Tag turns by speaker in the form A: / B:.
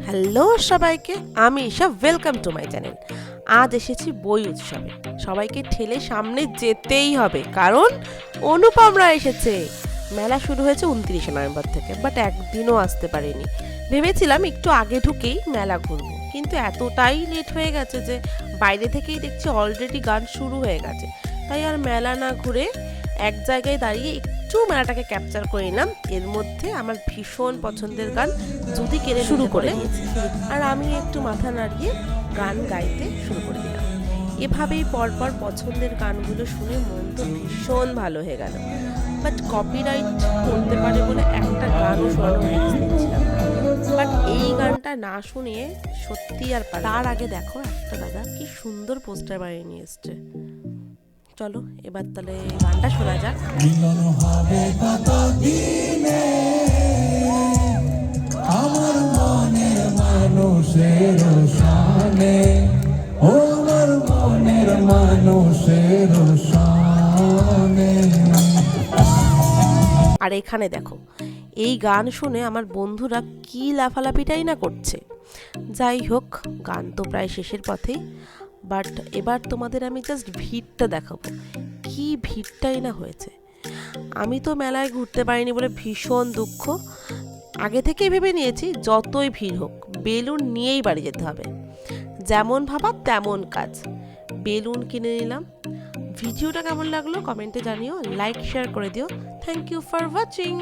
A: Hello সবাইকে, আমি Isha. Welcome to my channel. আজ এসেছি বই উৎসবে। সবাইকে ঠেলে সামনে যেতেই হবে, কারণ অনুপমরা এসেছে। মেলা শুরু হয়েছে 29শে নভেম্বর থেকে, বাট একদিনও আসতে পারিনি। ভেবেছিলাম একটু আগে ঢুকেই মেলা ঘুরবো, কিন্তু এতটাই লেট হয়ে গেছে যে বাইরে থেকেই দেখছি অলরেডি গান শুরু হয়ে গেছে। তাই আর মেলা না ঘুরে এক জায়গায় দাঁড়িয়ে একটু মেলাটাকে ক্যাপচার করে নিলাম। এর মধ্যে আমার ভীষণ পছন্দের গান যদি কেড়ে শুরু করে দিয়েছি, আর আমি একটু মাথা নাড়িয়ে গান গাইতে শুরু করে দিলাম। এভাবেই পরপর পছন্দের গানগুলো শুনে মন তো ভীষণ ভালো হয়ে গেল। বাট কপিরাইট করতে পারে বলে একটা গানও শোনানো রিস্ক নিচ্ছিলাম, বাট এই গানটা না শুনিয়ে সত্যি আর তার আগে দেখো একটা দাদা কি সুন্দর পোস্টার বানিয়ে নিয়ে এসছে। চলো এবার তাহলে গানটা শোনা যাক।
B: মিলন হবে কত দিনে আমার মনের মানুষের সামনে, ও আমার মনের মানুষের সামনে।
A: আর এখানে দেখো, এই গান শুনে আমার বন্ধুরা কি লাফালাফিটাই না করছে। যাই হোক, গান তো প্রায় শেষের পথেই, বাট এবার তোমাদের আমি জাস্ট ভিড়টা দেখাবো। কি ভিড়টাই না হয়েছে। আমি তো মেলায় ঘুরতে পারিনি বলে ভীষণ দুঃখ। আগে থেকেই ভেবে নিয়েছি যতই ভিড় হোক বেলুন নিয়েই বাড়ি যেতে হবে। যেমন ভাবা তেমন কাজ, বেলুন কিনে নিলাম। ভিডিওটা কেমন লাগলো কমেন্টে জানিও, লাইক শেয়ার করে দিও। Thank you for watching.